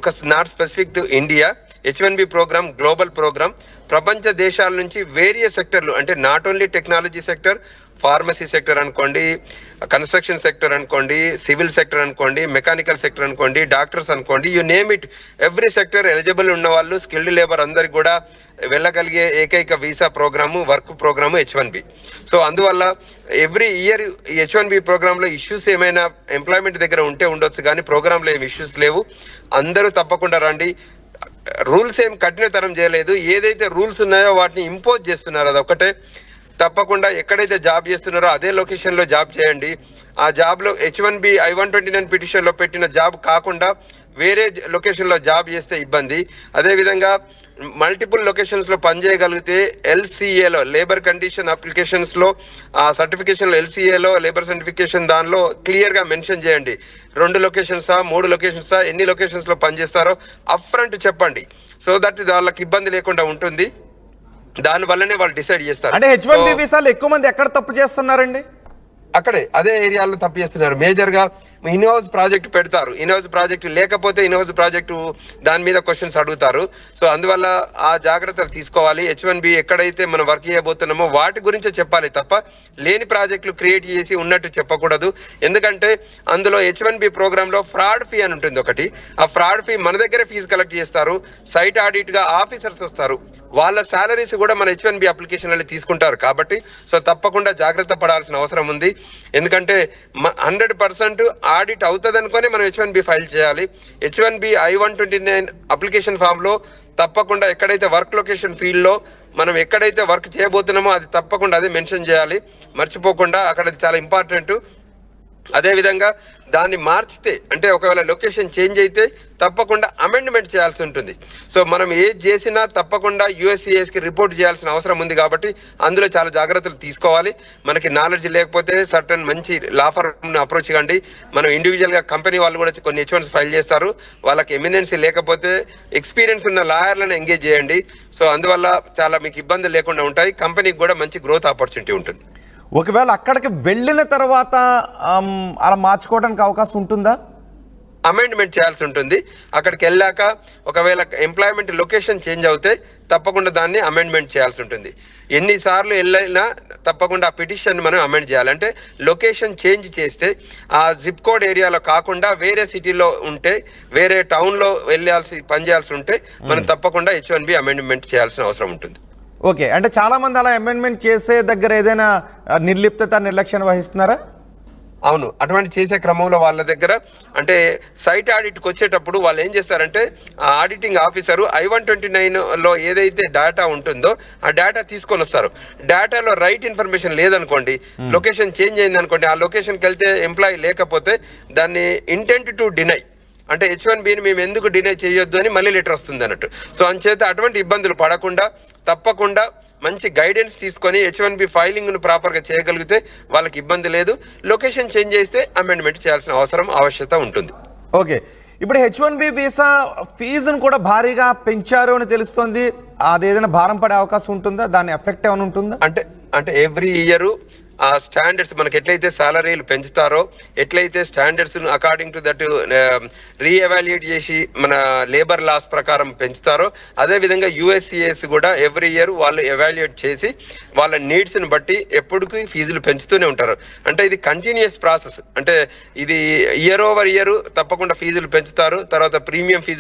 ఒక not specific to India. H1B program global program. ప్రపంచ దేశాల నుంచి వేరియస్ సెక్టర్లు, అంటే not only technology sector, pharmacy sector అనుకోండి, కన్స్ట్రక్షన్ సెక్టర్ అనుకోండి, సివిల్ సెక్టర్ అనుకోండి, మెకానికల్ సెక్టర్ అనుకోండి, డాక్టర్స్ అనుకోండి, you name it, every sector eligible ఉన్న వాళ్ళు, స్కిల్డ్ లేబర్ అందరికి కూడా వెళ్ళగలిగే ఏకైక visa program, work program H1B. So అందువల్ల ఎవ్రీ ఇయర్ ఈ H1B ప్రోగ్రాంలో ఇష్యూస్ ఏమైనా ఎంప్లాయ్మెంట్ దగ్గర ఉంటే ఉండొచ్చు, కానీ ప్రోగ్రాంలో ఏమి ఇష్యూస్ లేవు. అందరూ తప్పకుండా రండి. రూల్స్ ఏం కఠినతరం చేయలేదు. ఏదైతే రూల్స్ ఉన్నాయో వాటిని ఇంపోజ్ చేస్తున్నారు, అదొక్కటే. తప్పకుండా ఎక్కడైతే జాబ్ చేస్తున్నారో అదే లొకేషన్లో జాబ్ చేయండి. ఆ జాబ్లో H1B I-129 పిటిషన్లో పెట్టిన జాబ్ కాకుండా వేరే లొకేషన్లో జాబ్ చేస్తే ఇబ్బంది. అదేవిధంగా మల్టిపుల్ లొకేషన్స్లో పనిచేయగలిగితే LCAలో లేబర్ కండిషన్ అప్లికేషన్స్లో ఆ సర్టిఫికేషన్లో LCAలో లేబర్ సర్టిఫికేషన్ దానిలో క్లియర్గా మెన్షన్ చేయండి. 2 లొకేషన్సా 3 లొకేషన్సా ఎన్ని లొకేషన్స్లో పనిచేస్తారో అప్ఫ్రంట్ చెప్పండి. సో దట్ వాళ్ళకి ఇబ్బంది లేకుండా ఉంటుంది. దాని వల్లనే వాళ్ళు డిసైడ్ చేస్తారు. అంటే H1B వీసాలు ఎక్కువ మంది ఎక్కడ తప్పు చేస్తున్నారండి? అక్కడే అదే ఏరియాలో తప్పు చేస్తున్నారు. మేజర్గా ఇన్హౌస్ ప్రాజెక్ట్ పెడతారు, ఇన్హౌస్ ప్రాజెక్టు లేకపోతే ఇన్హౌస్ ప్రాజెక్టు దాని మీద క్వశ్చన్స్ అడుగుతారు. సో అందువల్ల ఆ జాగ్రత్తలు తీసుకోవాలి. H1B ఎక్కడైతే మనం వర్క్ చేయబోతున్నామో వాటి గురించే చెప్పాలి తప్ప లేని ప్రాజెక్టులు క్రియేట్ చేసి ఉన్నట్టు చెప్పకూడదు. ఎందుకంటే అందులో H1B ప్రోగ్రాంలో ఫ్రాడ్ ఫీ అని ఉంటుంది ఒకటి. ఆ ఫ్రాడ్ ఫీ మన దగ్గరే ఫీజు కలెక్ట్ చేస్తారు. సైట్ ఆడిట్గా ఆఫీసర్స్ వస్తారు, వాళ్ళ శాలరీస్ కూడా మన H1B అప్లికేషన్లలో తీసుకుంటారు. కాబట్టి సో తప్పకుండా జాగ్రత్త పడాల్సిన అవసరం ఉంది. ఎందుకంటే 100% ఆడిట్ అవుతుంది అనుకొని మనం H1B ఫైల్ చేయాలి. H1B I-129 అప్లికేషన్ ఫామ్లో తప్పకుండా ఎక్కడైతే వర్క్ లొకేషన్ ఫీల్డ్లో మనం ఎక్కడైతే వర్క్ చేయబోతున్నామో అది తప్పకుండా అదే మెన్షన్ చేయాలి, మర్చిపోకుండా. అక్కడ చాలా ఇంపార్టెంట్. అదేవిధంగా దాన్ని మార్చితే, అంటే ఒకవేళ లొకేషన్ చేంజ్ అయితే తప్పకుండా అమెండ్మెంట్ చేయాల్సి ఉంటుంది. సో మనం ఏది చేసినా తప్పకుండా USCISకి రిపోర్ట్ చేయాల్సిన అవసరం ఉంది. కాబట్టి అందులో చాలా జాగ్రత్తలు తీసుకోవాలి. మనకి నాలెడ్జ్ లేకపోతే సర్టన్ మంచి లా ఫర్మ్ని అప్రోచ్ కండి. మనం ఇండివిజువల్గా కంపెనీ వాళ్ళు కూడా కొన్ని H1s ఫైల్ చేస్తారు. వాళ్ళకి ఎమినెన్సీ లేకపోతే ఎక్స్పీరియన్స్ ఉన్న లాయర్లను ఎంగేజ్ చేయండి. సో అందువల్ల చాలా మీకు ఇబ్బందులు లేకుండా ఉంటాయి. కంపెనీకి కూడా మంచి గ్రోత్ ఆపర్చునిటీ ఉంటుంది. ఒకవేళ అక్కడికి వెళ్ళిన తర్వాత అలా మార్చుకోవడానికి అవకాశం ఉంటుందా? అమెండ్మెంట్ చేయాల్సి ఉంటుంది. అక్కడికి వెళ్ళాక ఒకవేళ ఎంప్లాయ్మెంట్ లొకేషన్ చేంజ్ అవుతే తప్పకుండా దాన్ని అమెండ్మెంట్ చేయాల్సి ఉంటుంది. ఎన్నిసార్లు వెళ్ళినా తప్పకుండా ఆ పిటిషన్ మనం అమెండ్ చేయాలంటే లొకేషన్ చేంజ్ చేస్తే ఆ జిప్ కోడ్ ఏరియాలో కాకుండా వేరే సిటీలో ఉంటే, వేరే టౌన్లో పనిచేయాల్సి ఉంటే మనం తప్పకుండా H1B అమెండ్మెంట్ చేయాల్సిన అవసరం ఉంటుంది. ఓకే, అంటే చాలా మంది అలా అమెండ్మెంట్ చేసే దగ్గర ఏదైనా నిర్లిప్తత, నిర్లక్ష్యం వహిస్తున్నారా? అవును, అటువంటి చేసే క్రమంలో వాళ్ళ దగ్గర అంటే సైట్ ఆడిట్కి వచ్చేటప్పుడు వాళ్ళు ఏం చేస్తారంటే ఆ ఆడిటింగ్ ఆఫీసరు I-129లో ఏదైతే డేటా ఉంటుందో ఆ డేటా తీసుకొని వస్తారు. డేటాలో రైట్ ఇన్ఫర్మేషన్ లేదనుకోండి, లొకేషన్ చేంజ్ అయింది అనుకోండి, ఆ లొకేషన్కి వెళ్తే ఎంప్లాయీ లేకపోతే దాన్ని ఇంటెంట్ టు డినై, అంటే H1Bని మేము ఎందుకు డినై చేయొద్దు అని మళ్ళీ లెటర్ వస్తుంది అన్నట్టు. సో అంచేత అటువంటి ఇబ్బందులు పడకుండా తప్పకుండా మంచి గైడెన్స్ తీసుకొని H1B ఫైలింగ్ను ప్రాపర్గా చేయగలిగితే వాళ్ళకి ఇబ్బంది లేదు. లొకేషన్ చేంజ్ చేస్తే అమెండ్మెంట్ చేయాల్సిన ఆవశ్యకత ఉంటుంది. ఓకే, ఇప్పుడు H1B వీసా ఫీజును కూడా భారీగా పెంచారు అని తెలుస్తోంది. అది ఏదైనా భారం పడే అవకాశం ఉంటుందా? దాని ఎఫెక్ట్ ఏమైనా ఉంటుందా? అంటే ఎవ్రీ ఇయర్ ఆ స్టాండర్డ్స్ మనకి ఎట్లయితే సాలరీలు పెంచుతారో, ఎట్లయితే standards according to that re-evaluate చేసి మన లేబర్ లాస్ ప్రకారం పెంచుతారో, అదేవిధంగా USCIS కూడా ఎవ్రీ ఇయర్ వాళ్ళు ఎవాల్యుయేట్ చేసి వాళ్ళ నీడ్స్ని బట్టి ఎప్పటికీ ఫీజులు పెంచుతూనే ఉంటారు. అంటే ఇది కంటిన్యూస్ ప్రాసెస్. అంటే ఇది ఇయర్ ఓవర్ ఇయర్ తప్పకుండా ఫీజులు పెంచుతారు. తర్వాత ప్రీమియం ఫీజులు